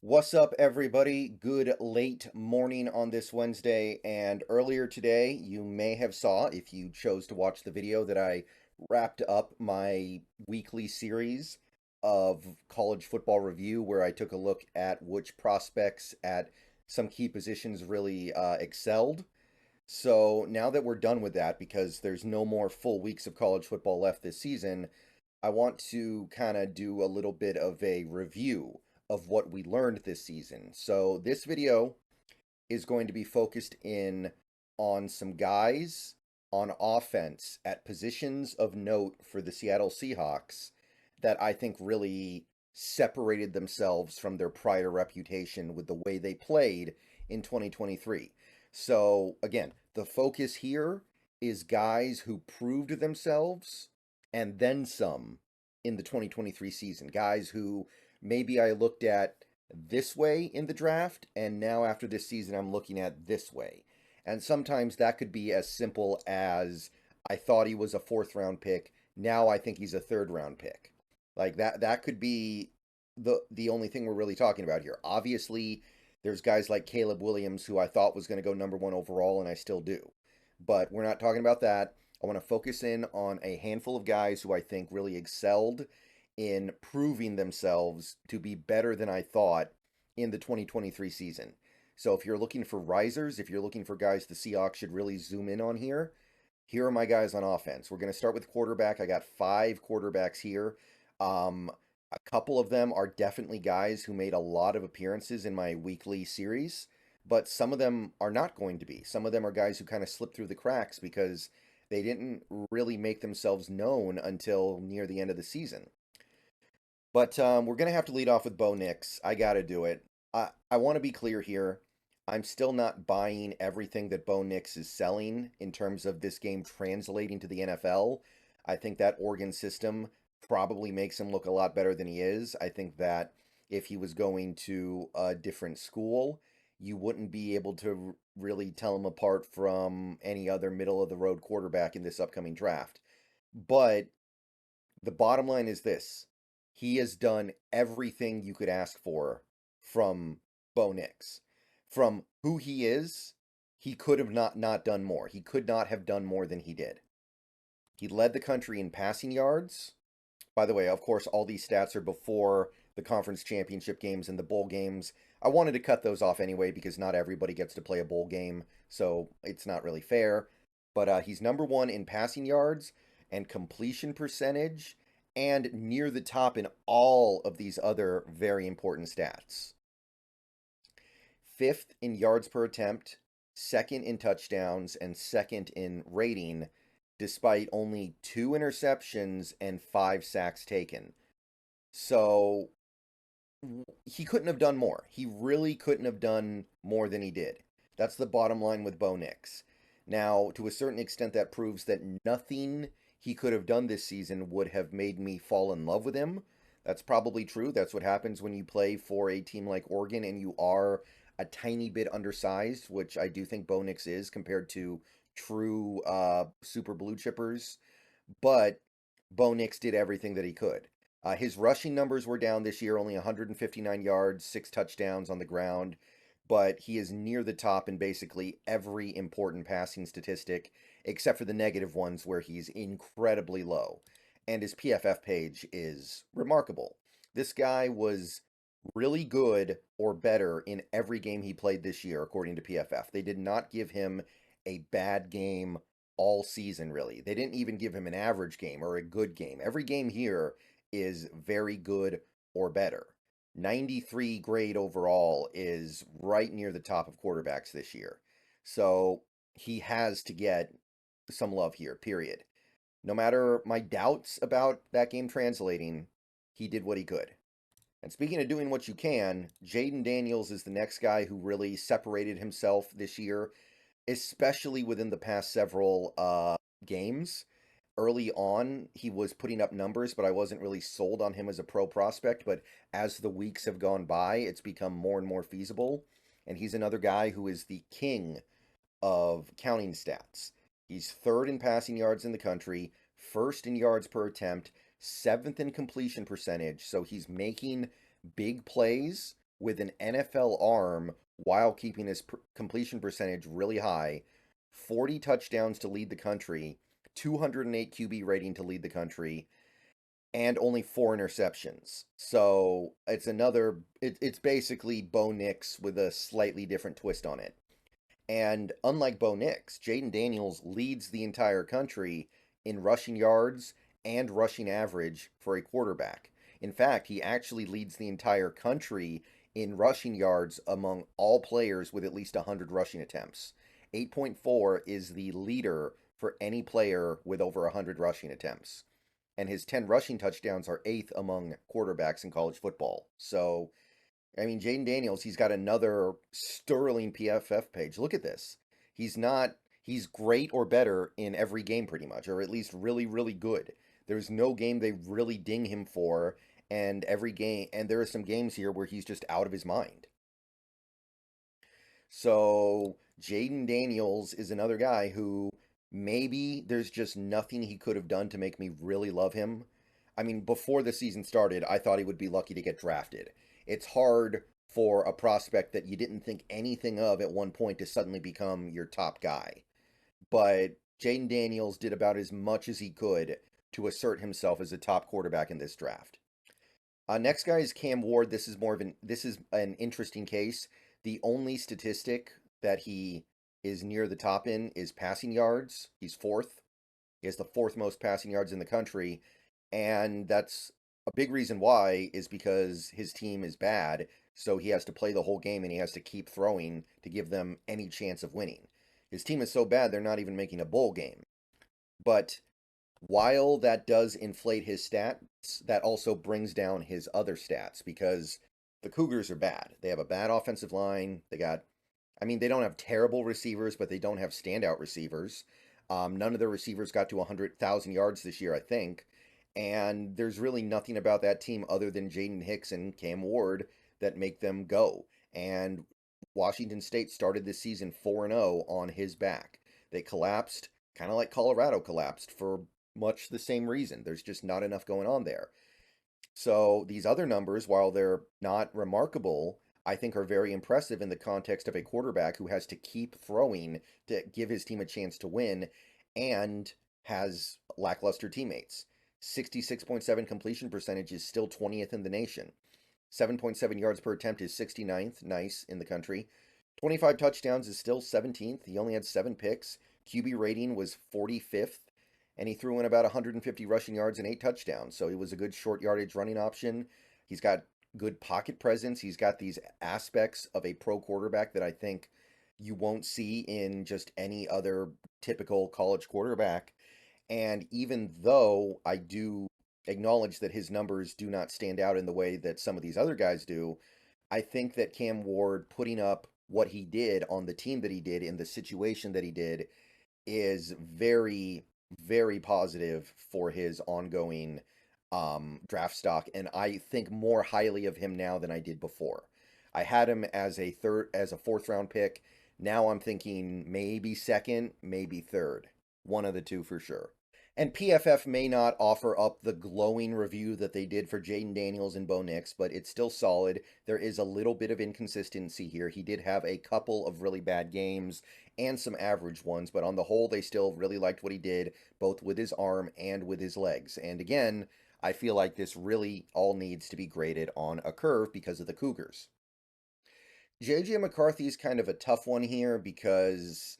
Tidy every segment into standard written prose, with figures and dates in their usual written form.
What's up, everybody? Good late morning on this Wednesday. And earlier today, you may have saw, if you chose to watch the video, that I wrapped up my weekly series of college football review, where I took a look at which prospects at some key positions really excelled. So now that we're done with that, because there's no more full weeks of college football left this season, I want to kind of do a little bit of a review of what we learned this season. So this video is going to be focused in on some guys on offense at positions of note for the Seattle Seahawks that I think really separated themselves from their prior reputation with the way they played in 2023. So again, the focus here is guys who proved themselves and then some in the 2023 season. Guys who maybe I looked at this way in the draft, and now after this season, I'm looking at this way. And sometimes that could be as simple as I thought he was a fourth round pick. Now I think he's a third round pick. Like that could be the only thing we're really talking about here. Obviously, there's guys like Caleb Williams who I thought was going to go number one overall, and I still do. But we're not talking about that. I want to focus in on a handful of guys who I think really excelled in proving themselves to be better than I thought in the 2023 season. So if you're looking for risers, if you're looking for guys the Seahawks should really zoom in on here are my guys on offense. We're going to start with quarterback. I got 5 quarterbacks here. A couple of them are definitely guys who made a lot of appearances in my weekly series, but some of them are not going to be. Some of them are guys who kind of slipped through the cracks because they didn't really make themselves known until near the end of the season. But we're going to have to lead off with Bo Nix. I got to do it. I want to be clear here. I'm still not buying everything that Bo Nix is selling in terms of this game translating to the NFL. I think that Oregon system probably makes him look a lot better than he is. I think that if he was going to a different school, you wouldn't be able to really tell him apart from any other middle of the road quarterback in this upcoming draft. But the bottom line is this: he has done everything you could ask for from Bo Nix. From who he is, he could have not done more. He could not have done more than he did. He led the country in passing yards. By the way, of course, all these stats are before the conference championship games and the bowl games. I wanted to cut those off anyway because not everybody gets to play a bowl game, so it's not really fair. But he's number one in passing yards and completion percentage and near the top in all of these other very important stats. 5th in yards per attempt, 2nd in touchdowns, and 2nd in rating, despite only 2 interceptions and 5 sacks taken. So he couldn't have done more. He really couldn't have done more than he did. That's the bottom line with Bo Nix. Now, to a certain extent, that proves that nothing he could have done this season would have made me fall in love with him. That's probably true. That's what happens when you play for a team like Oregon and you are a tiny bit undersized, which I do think Bo Nix is compared to true super blue chippers. But Bo Nix did everything that he could. His rushing numbers were down this year, only 159 yards, 6 touchdowns on the ground, but he is near the top in basically every important passing statistic, except for the negative ones where he's incredibly low. And his PFF page is remarkable. This guy was really good or better in every game he played this year, according to PFF. They did not give him a bad game all season, really. They didn't even give him an average game or a good game. Every game here is very good or better. 93 grade overall is right near the top of quarterbacks this year. So he has to get some love here, period. No matter my doubts about that game translating, he did what he could. And speaking of doing what you can, Jaden Daniels is the next guy who really separated himself this year, especially within the past several games. Early on, he was putting up numbers, but I wasn't really sold on him as a pro prospect. But as the weeks have gone by, it's become more and more feasible. And he's another guy who is the king of counting stats. He's 3rd in passing yards in the country, 1st in yards per attempt, 7th in completion percentage. So he's making big plays with an NFL arm while keeping his completion percentage really high, 40 touchdowns to lead the country, 208 QB rating to lead the country, and only 4 interceptions. So it's basically Bo Nix with a slightly different twist on it. And unlike Bo Nix, Jaden Daniels leads the entire country in rushing yards and rushing average for a quarterback. In fact, he actually leads the entire country in rushing yards among all players with at least 100 rushing attempts. 8.4 is the leader for any player with over 100 rushing attempts. And his 10 rushing touchdowns are eighth among quarterbacks in college football. So I mean, Jaden Daniels, he's got another sterling PFF page. Look at this. He's great or better in every game pretty much, or at least really, really good. There's no game they really ding him for, and every game, and there are some games here where he's just out of his mind. So, Jaden Daniels is another guy who maybe there's just nothing he could have done to make me really love him. I mean, before the season started, I thought he would be lucky to get drafted. It's hard for a prospect that you didn't think anything of at one point to suddenly become your top guy. But Jaden Daniels did about as much as he could to assert himself as a top quarterback in this draft. Next guy is Cam Ward. This is an interesting case. The only statistic that he is near the top in is passing yards. He's fourth. He has the fourth most passing yards in the country, and that's a big reason why is because his team is bad, so he has to play the whole game and he has to keep throwing to give them any chance of winning. His team is so bad they're not even making a bowl game. But while that does inflate his stats, that also brings down his other stats because the Cougars are bad. They have a bad offensive line. They don't have terrible receivers, but they don't have standout receivers. None of their receivers got to 100,000 yards this year, I think. And there's really nothing about that team other than Jaden Hicks and Cam Ward that make them go. And Washington State started this season 4-0 on his back. They collapsed, kind of like Colorado collapsed, for much the same reason. There's just not enough going on there. So these other numbers, while they're not remarkable, I think are very impressive in the context of a quarterback who has to keep throwing to give his team a chance to win and has lackluster teammates. 66.7 completion percentage is still 20th in the nation. 7.7 yards per attempt is 69th, nice, in the country. 25 touchdowns is still 17th. He only had 7 picks. QB rating was 45th, and he threw in about 150 rushing yards and 8 touchdowns. So he was a good short yardage running option. He's got good pocket presence. He's got these aspects of a pro quarterback that I think you won't see in just any other typical college quarterback. And even though I do acknowledge that his numbers do not stand out in the way that some of these other guys do, I think that Cam Ward putting up what he did on the team that he did in the situation that he did is very, very positive for his ongoing draft stock, and I think more highly of him now than I did before. I had him as a fourth round pick. Now I'm thinking maybe second, maybe third. One of the two for sure. And PFF may not offer up the glowing review that they did for Jaden Daniels and Bo Nix, but it's still solid. There is a little bit of inconsistency here. He did have a couple of really bad games and some average ones, but on the whole, they still really liked what he did, both with his arm and with his legs. And again, I feel like this really all needs to be graded on a curve because of the Cougars. JJ McCarthy is kind of a tough one here because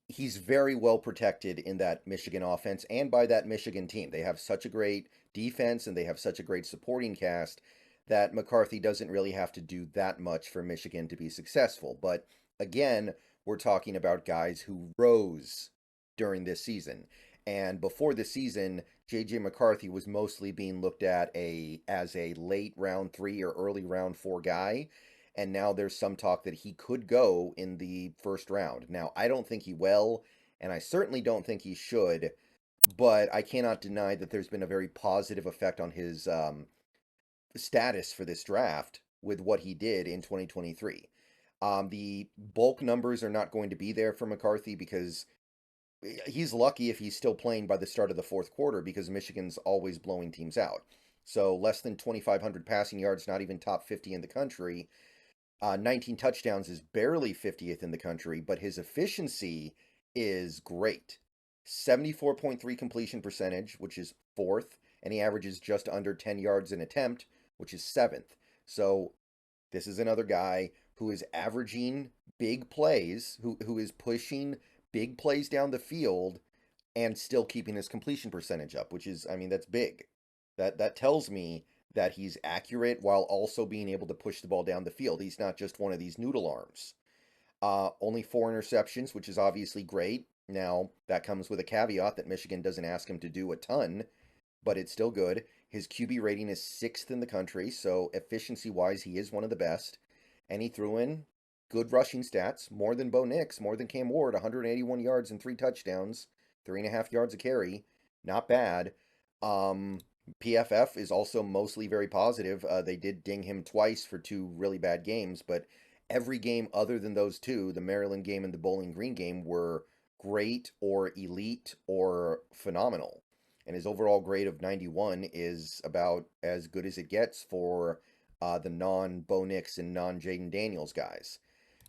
he's very well protected in that Michigan offense and by that Michigan team. They have such a great defense and they have such a great supporting cast that McCarthy doesn't really have to do that much for Michigan to be successful. But again, we're talking about guys who rose during this season. And before the season, J.J. McCarthy was mostly being looked at as a late round 3 or early round 4 guy. And now there's some talk that he could go in the first round. Now, I don't think he will, and I certainly don't think he should, but I cannot deny that there's been a very positive effect on his status for this draft with what he did in 2023. The bulk numbers are not going to be there for McCarthy because he's lucky if he's still playing by the start of the fourth quarter because Michigan's always blowing teams out. So less than 2,500 passing yards, not even top 50 in the country. 19 touchdowns is barely 50th in the country, but his efficiency is great. 74.3 completion percentage, which is fourth, and he averages just under 10 yards an attempt, which is seventh. So this is another guy who is averaging big plays, who is pushing big plays down the field and still keeping his completion percentage up, which is, I mean, that's big. That tells me that he's accurate while also being able to push the ball down the field. He's not just one of these noodle arms. Only 4 interceptions, which is obviously great. Now, that comes with a caveat that Michigan doesn't ask him to do a ton, but it's still good. His QB rating is 6th in the country, so efficiency-wise, he is one of the best. And he threw in good rushing stats, more than Bo Nix, more than Cam Ward, 181 yards and 3 touchdowns, 3.5 yards a carry. Not bad. PFF is also mostly very positive. They did ding him twice for 2 really bad games, but every game other than those 2, the Maryland game and the Bowling Green game, were great or elite or phenomenal. And his overall grade of 91 is about as good as it gets for the non-Bo Nix and non-Jaden Daniels guys.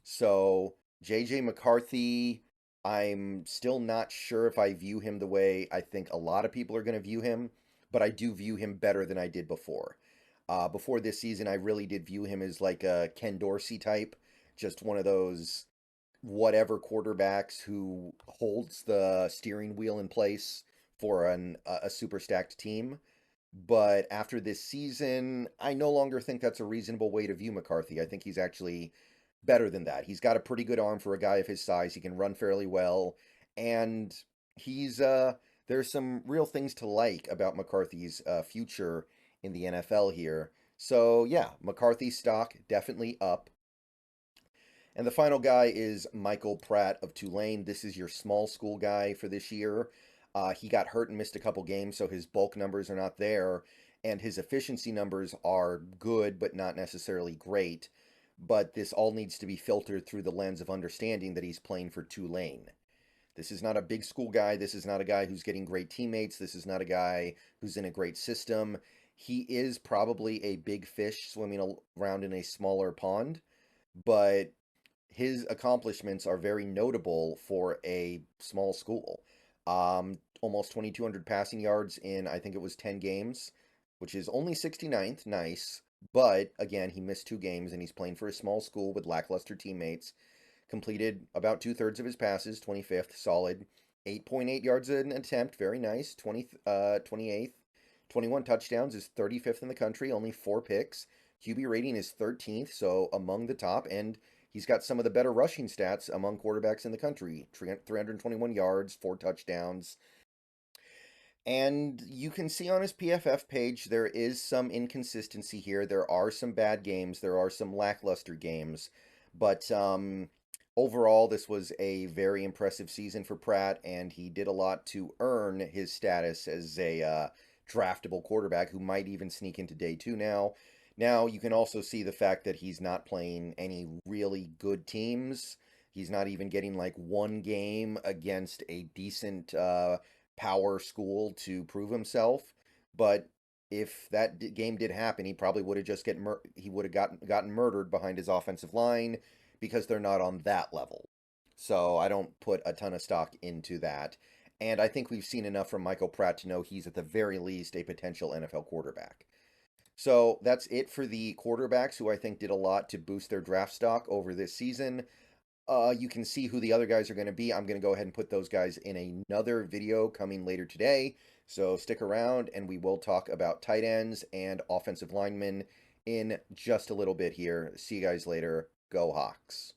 So JJ McCarthy, I'm still not sure if I view him the way I think a lot of people are going to view him, but I do view him better than I did before. Before this season, I really did view him as like a Ken Dorsey type, just one of those whatever quarterbacks who holds the steering wheel in place for a super stacked team. But after this season, I no longer think that's a reasonable way to view McCarthy. I think he's actually better than that. He's got a pretty good arm for a guy of his size. He can run fairly well, and he's there's some real things to like about McCarthy's future in the NFL here. So yeah, McCarthy stock definitely up. And the final guy is Michael Pratt of Tulane. This is your small school guy for this year. He got hurt and missed a couple games, so his bulk numbers are not there, and his efficiency numbers are good, but not necessarily great. But this all needs to be filtered through the lens of understanding that he's playing for Tulane. This is not a big school guy. This is not a guy who's getting great teammates. This is not a guy who's in a great system. He is probably a big fish swimming around in a smaller pond, but his accomplishments are very notable for a small school. Almost 2,200 passing yards in, I think it was 10 games, which is only 69th. Nice. But again, he missed 2 games and he's playing for a small school with lackluster teammates. Completed about 2/3 of his passes, 25th, solid. 8.8 yards an attempt, very nice. 28th. 21 touchdowns, is 35th in the country, only 4 picks. QB rating is 13th, so among the top, and he's got some of the better rushing stats among quarterbacks in the country. 321 yards, 4 touchdowns. And you can see on his PFF page there is some inconsistency here. There are some bad games, there are some lackluster games, but overall this was a very impressive season for Pratt, and he did a lot to earn his status as a draftable quarterback who might even sneak into day 2 now. Now, you can also see the fact that he's not playing any really good teams. He's not even getting like one game against a decent power school to prove himself. But if that game did happen, he probably would have just he would have gotten murdered behind his offensive line because they're not on that level. So I don't put a ton of stock into that. And I think we've seen enough from Michael Pratt to know he's at the very least a potential NFL quarterback. So that's it for the quarterbacks who I think did a lot to boost their draft stock over this season. You can see who the other guys are going to be. I'm going to go ahead and put those guys in another video coming later today. So stick around and we will talk about tight ends and offensive linemen in just a little bit here. See you guys later. Go Hawks.